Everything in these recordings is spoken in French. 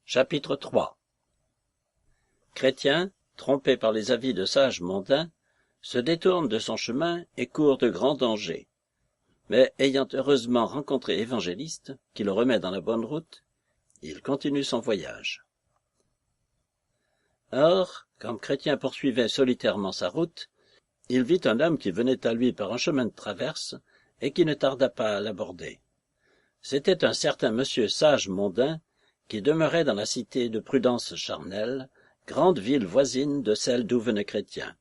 Chapitre 3. Chrétien, trompé par les avis de sages mondains, se détourne de son chemin et court de grands dangers. Mais ayant heureusement rencontré Évangéliste, qui le remet dans la bonne route, il continue son voyage. Or, comme Chrétien poursuivait solitairement sa route, il vit un homme qui venait à lui par un chemin de traverse et qui ne tarda pas à l'aborder. C'était un certain monsieur sage mondain qui demeurait dans la cité de Prudence Charnelle, grande ville voisine de celle d'où venait Chrétien.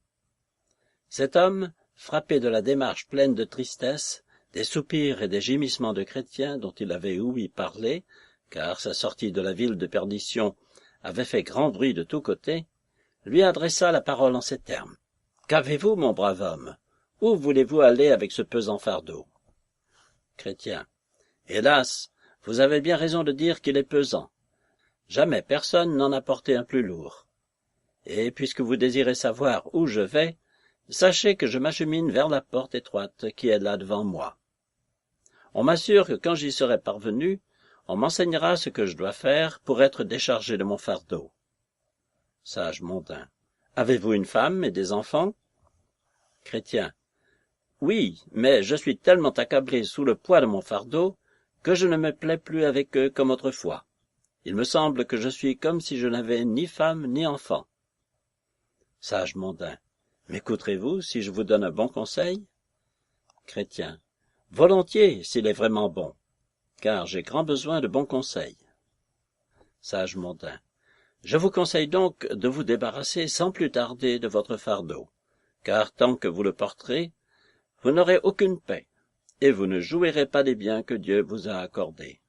Cet homme, frappé de la démarche pleine de tristesse, des soupirs et des gémissements de Chrétien dont il avait ouï parler, car sa sortie de la ville de perdition avait fait grand bruit de tous côtés, lui adressa la parole en ces termes. « Qu'avez-vous, mon brave homme? Où voulez-vous aller avec ce pesant fardeau ?» Chrétien. « Hélas, vous avez bien raison de dire qu'il est pesant. Jamais personne n'en a porté un plus lourd. Et puisque vous désirez savoir où je vais, sachez que je m'achemine vers la porte étroite qui est là devant moi. On m'assure que quand j'y serai parvenu, on m'enseignera ce que je dois faire pour être déchargé de mon fardeau. » Sage mondain. « Avez-vous une femme et des enfants? » Chrétien. « Oui, mais je suis tellement accablé sous le poids de mon fardeau que je ne me plais plus avec eux comme autrefois. Il me semble que je suis comme si je n'avais ni femme ni enfant. » Sage mondain. « M'écouterez-vous si je vous donne un bon conseil? » Chrétien. « Volontiers, s'il est vraiment bon, car j'ai grand besoin de bons conseils. » Sage mondain. « Je vous conseille donc de vous débarrasser sans plus tarder de votre fardeau, car tant que vous le porterez, vous n'aurez aucune paix, et vous ne jouirez pas des biens que Dieu vous a accordés. »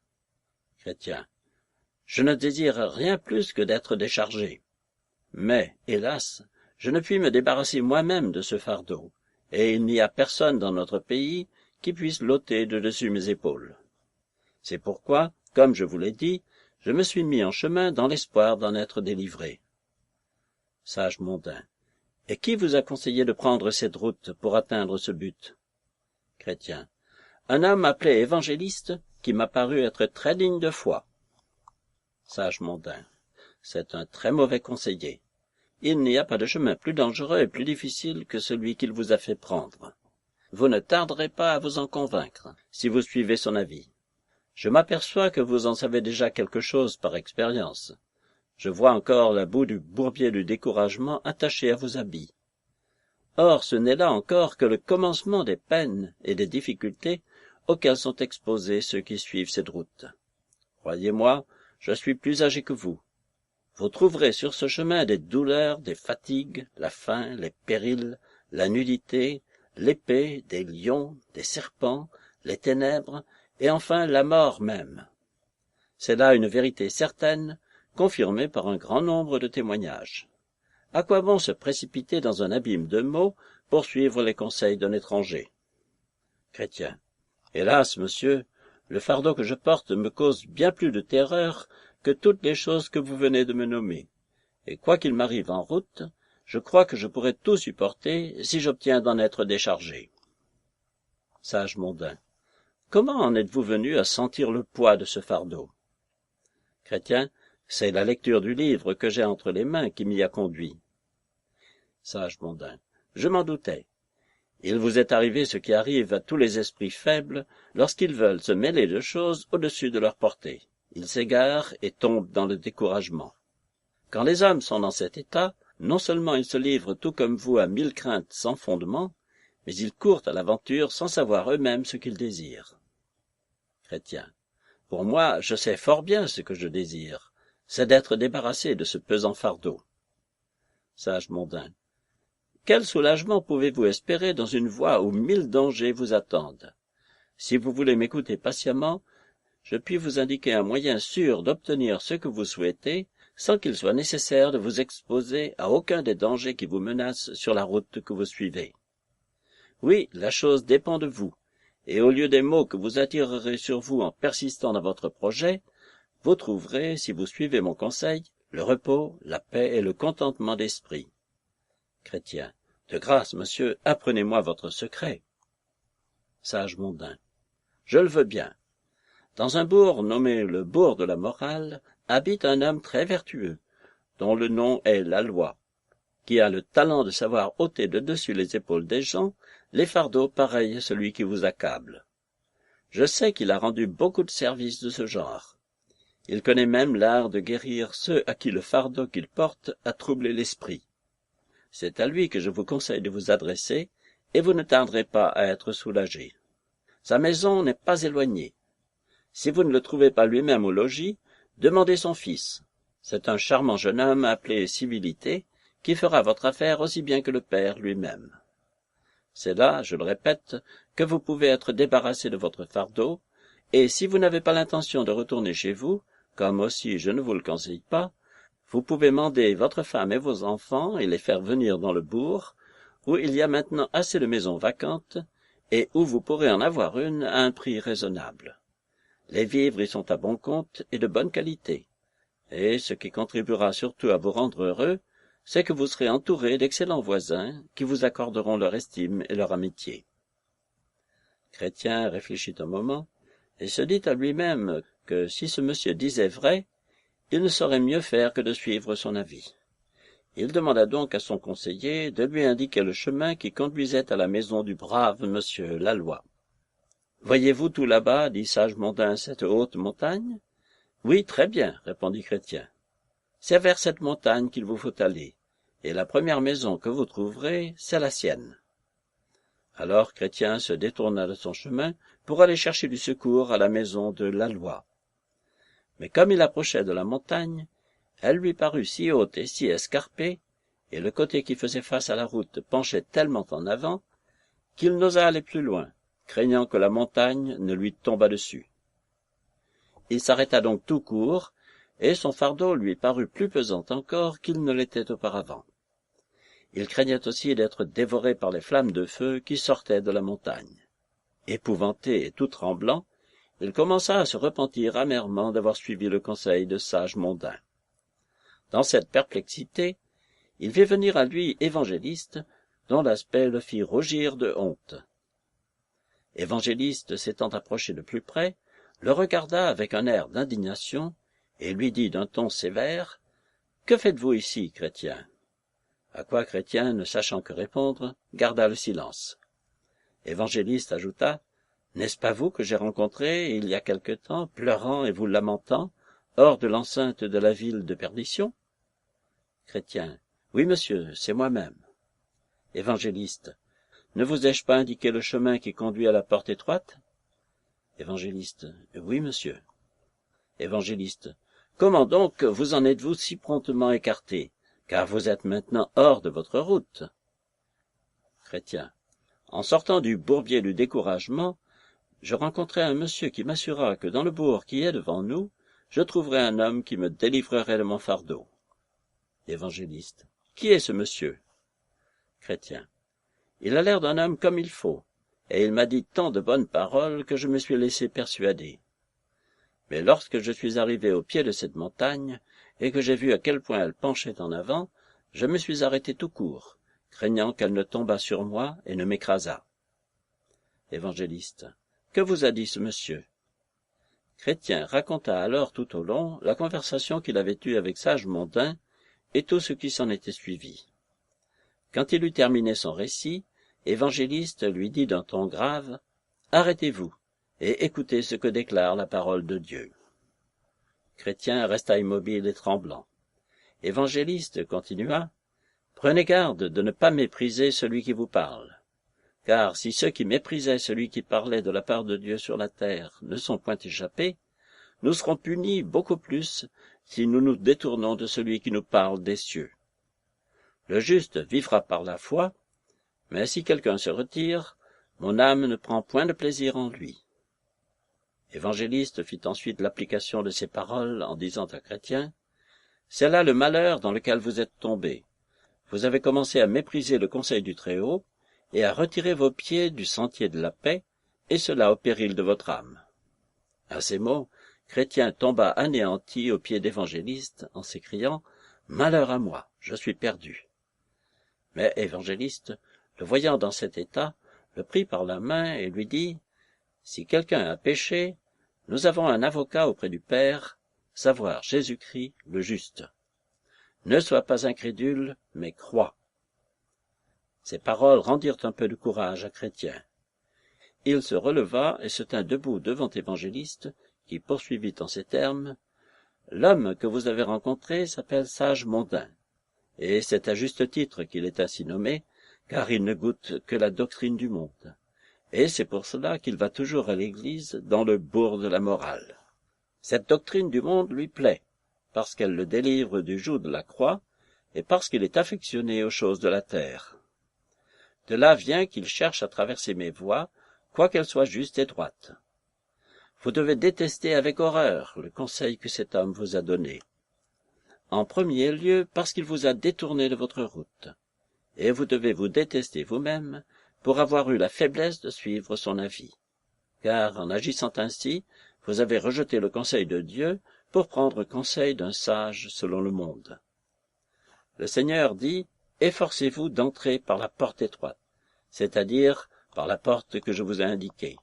Chrétien. « Je ne désire rien plus que d'être déchargé. Mais, hélas, je ne puis me débarrasser moi-même de ce fardeau, et il n'y a personne dans notre pays qui puisse l'ôter de dessus mes épaules. C'est pourquoi, comme je vous l'ai dit, je me suis mis en chemin dans l'espoir d'en être délivré. » Sage mondain. « Et qui vous a conseillé de prendre cette route pour atteindre ce but? » Chrétien. « Un homme appelé Évangéliste qui m'a paru être très digne de foi. » Sage mondain. « C'est un très mauvais conseiller. Il n'y a pas de chemin plus dangereux et plus difficile que celui qu'il vous a fait prendre. Vous ne tarderez pas à vous en convaincre, si vous suivez son avis. Je m'aperçois que vous en savez déjà quelque chose par expérience. Je vois encore la boue du bourbier du découragement attaché à vos habits. Or, ce n'est là encore que le commencement des peines et des difficultés auxquelles sont exposés ceux qui suivent cette route. Croyez-moi, je suis plus âgé que vous. Vous trouverez sur ce chemin des douleurs, des fatigues, la faim, les périls, la nudité, l'épée, des lions, des serpents, les ténèbres, et enfin la mort même. C'est là une vérité certaine, confirmée par un grand nombre de témoignages. À quoi bon se précipiter dans un abîme de mots pour suivre les conseils d'un étranger? Chrétien. Hélas, monsieur, le fardeau que je porte me cause bien plus de terreur que toutes les choses que vous venez de me nommer, et quoi qu'il m'arrive en route, je crois que je pourrai tout supporter si j'obtiens d'en être déchargé. Sage mondain. Comment en êtes-vous venu à sentir le poids de ce fardeau? Chrétien. C'est la lecture du livre que j'ai entre les mains qui m'y a conduit. Sage mondain. Je m'en doutais. Il vous est arrivé ce qui arrive à tous les esprits faibles lorsqu'ils veulent se mêler de choses au-dessus de leur portée. Ils s'égarent et tombent dans le découragement. Quand les hommes sont dans cet état, non seulement ils se livrent tout comme vous à 1000 craintes sans fondement, mais ils courent à l'aventure sans savoir eux-mêmes ce qu'ils désirent. Chrétien. Pour moi, je sais fort bien ce que je désire, c'est d'être débarrassé de ce pesant fardeau. Sage mondain. Quel soulagement pouvez-vous espérer dans une voie où 1000 dangers vous attendent? Si vous voulez m'écouter patiemment, je puis vous indiquer un moyen sûr d'obtenir ce que vous souhaitez, sans qu'il soit nécessaire de vous exposer à aucun des dangers qui vous menacent sur la route que vous suivez. Oui, la chose dépend de vous, et au lieu des maux que vous attirerez sur vous en persistant dans votre projet, vous trouverez, si vous suivez mon conseil, le repos, la paix et le contentement d'esprit. Chrétien. De grâce, monsieur, apprenez-moi votre secret. Sage mondain. Je le veux bien. Dans un bourg nommé le bourg de la Morale, habite un homme très vertueux, dont le nom est la loi, qui a le talent de savoir ôter de dessus les épaules des gens les fardeaux pareils à celui qui vous accable. Je sais qu'il a rendu beaucoup de services de ce genre. Il connaît même l'art de guérir ceux à qui le fardeau qu'il porte a troublé l'esprit. C'est à lui que je vous conseille de vous adresser, et vous ne tarderez pas à être soulagé. Sa maison n'est pas éloignée. Si vous ne le trouvez pas lui-même au logis, demandez son fils. C'est un charmant jeune homme appelé Civilité, qui fera votre affaire aussi bien que le père lui-même. C'est là, je le répète, que vous pouvez être débarrassé de votre fardeau, et si vous n'avez pas l'intention de retourner chez vous, comme aussi je ne vous le conseille pas, vous pouvez mander votre femme et vos enfants et les faire venir dans le bourg, où il y a maintenant assez de maisons vacantes, et où vous pourrez en avoir une à un prix raisonnable. Les vivres y sont à bon compte et de bonne qualité, et ce qui contribuera surtout à vous rendre heureux, c'est que vous serez entouré d'excellents voisins qui vous accorderont leur estime et leur amitié. Chrétien réfléchit un moment, et se dit à lui-même que si ce monsieur disait vrai, il ne saurait mieux faire que de suivre son avis. Il demanda donc à son conseiller de lui indiquer le chemin qui conduisait à la maison du brave monsieur Laloi. « Voyez-vous tout là-bas, dit Sage-Mondain, cette haute montagne ?»« Oui, très bien, répondit Chrétien. C'est vers cette montagne qu'il vous faut aller, et la première maison que vous trouverez, c'est la sienne. » Alors Chrétien se détourna de son chemin pour aller chercher du secours à la maison de Laloi. Mais comme il approchait de la montagne, elle lui parut si haute et si escarpée, et le côté qui faisait face à la route penchait tellement en avant, qu'il n'osa aller plus loin, craignant que la montagne ne lui tombât dessus. Il s'arrêta donc tout court, et son fardeau lui parut plus pesant encore qu'il ne l'était auparavant. Il craignait aussi d'être dévoré par les flammes de feu qui sortaient de la montagne. Épouvanté et tout tremblant, il commença à se repentir amèrement d'avoir suivi le conseil de Sage-Mondain. Dans cette perplexité, il vit venir à lui Évangéliste, dont l'aspect le fit rougir de honte. Évangéliste, s'étant approché de plus près, le regarda avec un air d'indignation, et lui dit d'un ton sévère, « Que faites-vous ici, Chrétien ?» À quoi Chrétien, ne sachant que répondre, garda le silence. Évangéliste ajouta, « N'est-ce pas vous que j'ai rencontré, il y a quelque temps, pleurant et vous lamentant, hors de l'enceinte de la ville de perdition ?» Chrétien, « Oui, monsieur, c'est moi-même. » Évangéliste, « Ne vous ai-je pas indiqué le chemin qui conduit à la porte étroite ?» Évangéliste, « Oui, monsieur. » Évangéliste, « Comment donc vous en êtes-vous si promptement écarté, car vous êtes maintenant hors de votre route ?» Chrétien, « En sortant du bourbier du découragement, je rencontrai un monsieur qui m'assura que dans le bourg qui est devant nous, je trouverais un homme qui me délivrerait de mon fardeau. » Évangéliste, « Qui est ce monsieur ?» Chrétien, « Il a l'air d'un homme comme il faut, et il m'a dit tant de bonnes paroles que je me suis laissé persuader. Mais lorsque je suis arrivé au pied de cette montagne, et que j'ai vu à quel point elle penchait en avant, je me suis arrêté tout court, craignant qu'elle ne tombât sur moi et ne m'écrasât. » Évangéliste, « Que vous a dit ce monsieur ?» Chrétien raconta alors tout au long la conversation qu'il avait eue avec Sage-Mondain et tout ce qui s'en était suivi. Quand il eut terminé son récit, Évangéliste lui dit d'un ton grave, « Arrêtez-vous et écoutez ce que déclare la parole de Dieu. » Chrétien resta immobile et tremblant. Évangéliste continua, « Prenez garde de ne pas mépriser celui qui vous parle. Car si ceux qui méprisaient celui qui parlait de la part de Dieu sur la terre ne sont point échappés, nous serons punis beaucoup plus si nous nous détournons de celui qui nous parle des cieux. Le juste vivra par la foi, mais si quelqu'un se retire, mon âme ne prend point de plaisir en lui. » Évangéliste fit ensuite l'application de ces paroles en disant à Chrétien, « C'est là le malheur dans lequel vous êtes tombé. Vous avez commencé à mépriser le conseil du Très-Haut et à retirer vos pieds du sentier de la paix, et cela au péril de votre âme. » À ces mots, Chrétien tomba anéanti aux pieds d'Évangéliste en s'écriant, « Malheur à moi, je suis perdu. » Mais Évangéliste, le voyant dans cet état, le prit par la main et lui dit, « Si quelqu'un a péché, nous avons un avocat auprès du Père, savoir Jésus-Christ le juste. Ne sois pas incrédule, mais crois. » Ces paroles rendirent un peu de courage à Chrétien. Il se releva et se tint debout devant Évangéliste, qui poursuivit en ces termes: « L'homme que vous avez rencontré s'appelle Sagemondain, et c'est à juste titre qu'il est ainsi nommé, car il ne goûte que la doctrine du monde. Et c'est pour cela qu'il va toujours à l'église dans le bourg de la morale. Cette doctrine du monde lui plaît, parce qu'elle le délivre du joug de la croix, et parce qu'il est affectionné aux choses de la terre. De là vient qu'il cherche à traverser mes voies, quoiqu'elles soient justes et droites. Vous devez détester avec horreur le conseil que cet homme vous a donné. En premier lieu, parce qu'il vous a détourné de votre route, et vous devez vous détester vous-même pour avoir eu la faiblesse de suivre son avis. Car en agissant ainsi, vous avez rejeté le conseil de Dieu pour prendre conseil d'un sage selon le monde. Le Seigneur dit: « Efforcez-vous d'entrer par la porte étroite, c'est-à-dire par la porte que je vous ai indiquée.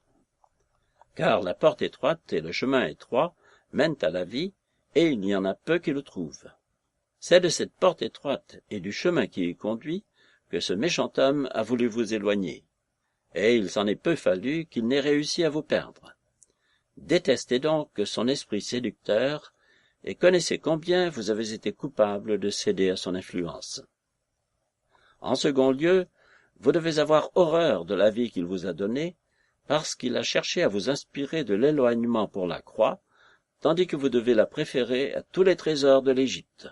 Car la porte étroite et le chemin étroit mènent à la vie, et il y en a peu qui le trouvent. C'est de cette porte étroite et du chemin qui y conduit que ce méchant homme a voulu vous éloigner, et il s'en est peu fallu qu'il n'ait réussi à vous perdre. Détestez donc son esprit séducteur, et connaissez combien vous avez été coupable de céder à son influence. En second lieu, vous devez avoir horreur de la vie qu'il vous a donnée, parce qu'il a cherché à vous inspirer de l'éloignement pour la croix, tandis que vous devez la préférer à tous les trésors de l'Égypte.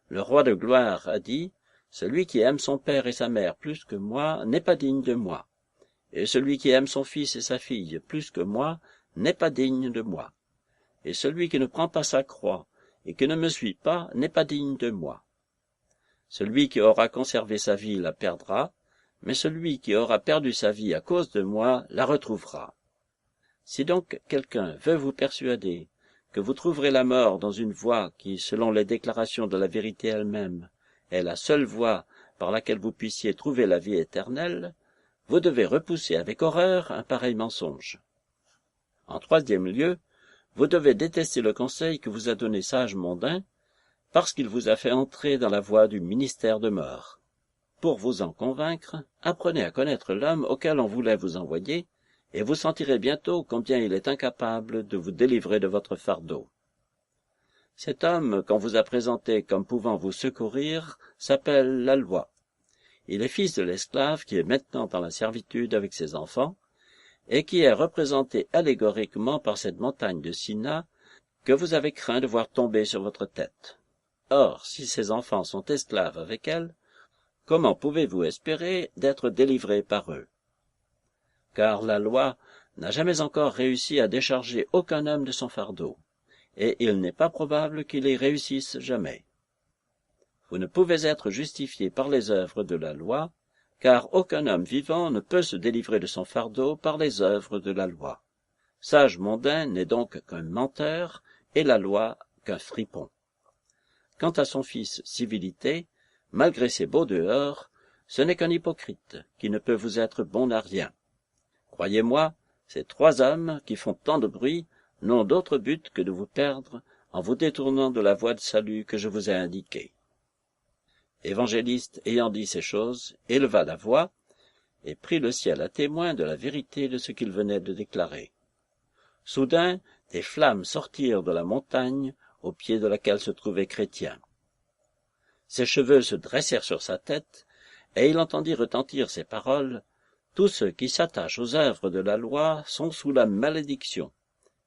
Le roi de gloire a dit: « Celui qui aime son père et sa mère plus que moi n'est pas digne de moi, et celui qui aime son fils et sa fille plus que moi n'est pas digne de moi, et celui qui ne prend pas sa croix et qui ne me suit pas n'est pas digne de moi. Celui qui aura conservé sa vie la perdra, mais celui qui aura perdu sa vie à cause de moi la retrouvera. Si donc quelqu'un veut vous persuader que vous trouverez la mort dans une voie qui, selon les déclarations de la vérité elle-même, est la seule voie par laquelle vous puissiez trouver la vie éternelle, vous devez repousser avec horreur un pareil mensonge. En troisième lieu, vous devez détester le conseil que vous a donné Sagemondain, parce qu'il vous a fait entrer dans la voie du ministère de mort. Pour vous en convaincre, apprenez à connaître l'homme auquel on voulait vous envoyer, et vous sentirez bientôt combien il est incapable de vous délivrer de votre fardeau. Cet homme qu'on vous a présenté comme pouvant vous secourir s'appelle la loi. Il est fils de l'esclave qui est maintenant dans la servitude avec ses enfants, et qui est représenté allégoriquement par cette montagne de Sina que vous avez craint de voir tomber sur votre tête. Or, si ces enfants sont esclaves avec elle, comment pouvez-vous espérer d'être délivrés par eux? Car la loi n'a jamais encore réussi à décharger aucun homme de son fardeau, et il n'est pas probable qu'il y réussisse jamais. Vous ne pouvez être justifiés par les œuvres de la loi, car aucun homme vivant ne peut se délivrer de son fardeau par les œuvres de la loi. Sagemondain n'est donc qu'un menteur, et la loi qu'un fripon. Quant à son fils Civilité, malgré ses beaux dehors, ce n'est qu'un hypocrite, qui ne peut vous être bon à rien. Croyez-moi, ces trois hommes qui font tant de bruit n'ont d'autre but que de vous perdre en vous détournant de la voie de salut que je vous ai indiquée. » Évangéliste, ayant dit ces choses, éleva la voix et prit le ciel à témoin de la vérité de ce qu'il venait de déclarer. Soudain, des flammes sortirent de la montagne au pied de laquelle se trouvait Chrétien. Ses cheveux se dressèrent sur sa tête, et il entendit retentir ces paroles: « Tous ceux qui s'attachent aux œuvres de la loi sont sous la malédiction,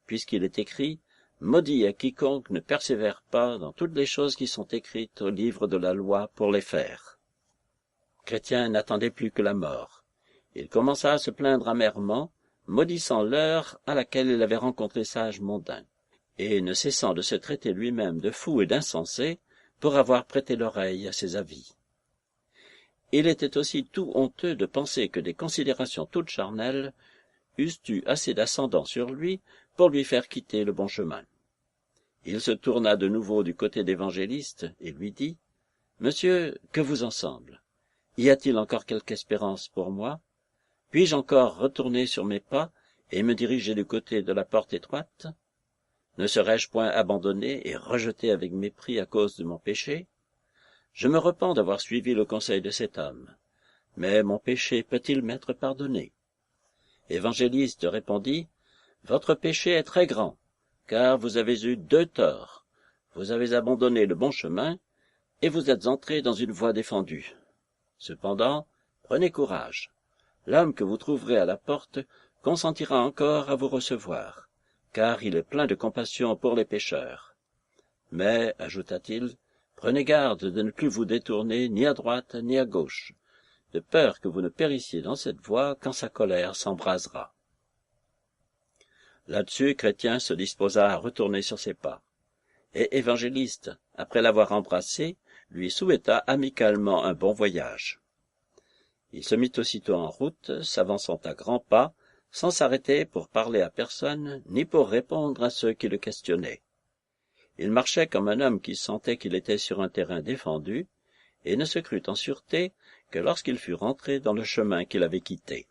puisqu'il est écrit: Maudit est quiconque ne persévère pas dans toutes les choses qui sont écrites au livre de la loi pour les faire. » Chrétien n'attendait plus que la mort. Il commença à se plaindre amèrement, maudissant l'heure à laquelle il avait rencontré Sagemondain, et ne cessant de se traiter lui-même de fou et d'insensé pour avoir prêté l'oreille à ses avis. Il était aussi tout honteux de penser que des considérations toutes charnelles eussent eu assez d'ascendant sur lui pour lui faire quitter le bon chemin. Il se tourna de nouveau du côté d'Évangéliste et lui dit: « Monsieur, que vous en semble? Y a-t-il encore quelque espérance pour moi? Puis-je encore retourner sur mes pas et me diriger du côté de la porte étroite? » Ne serais-je point abandonné et rejeté avec mépris à cause de mon péché? Je me repens d'avoir suivi le conseil de cet homme. Mais mon péché peut-il m'être pardonné? Évangéliste répondit, votre péché est très grand, car vous avez eu 2 torts. Vous avez abandonné le bon chemin, et vous êtes entré dans une voie défendue. Cependant, prenez courage. L'homme que vous trouverez à la porte consentira encore à vous recevoir, car il est plein de compassion pour les pécheurs. Mais, ajouta-t-il, prenez garde de ne plus vous détourner ni à droite ni à gauche, de peur que vous ne périssiez dans cette voie quand sa colère s'embrasera. Là-dessus, Chrétien se disposa à retourner sur ses pas. Et Évangéliste, après l'avoir embrassé, lui souhaita amicalement un bon voyage. Il se mit aussitôt en route, s'avançant à grands pas, sans s'arrêter pour parler à personne, ni pour répondre à ceux qui le questionnaient. Il marchait comme un homme qui sentait qu'il était sur un terrain défendu, et ne se crut en sûreté que lorsqu'il fut rentré dans le chemin qu'il avait quitté.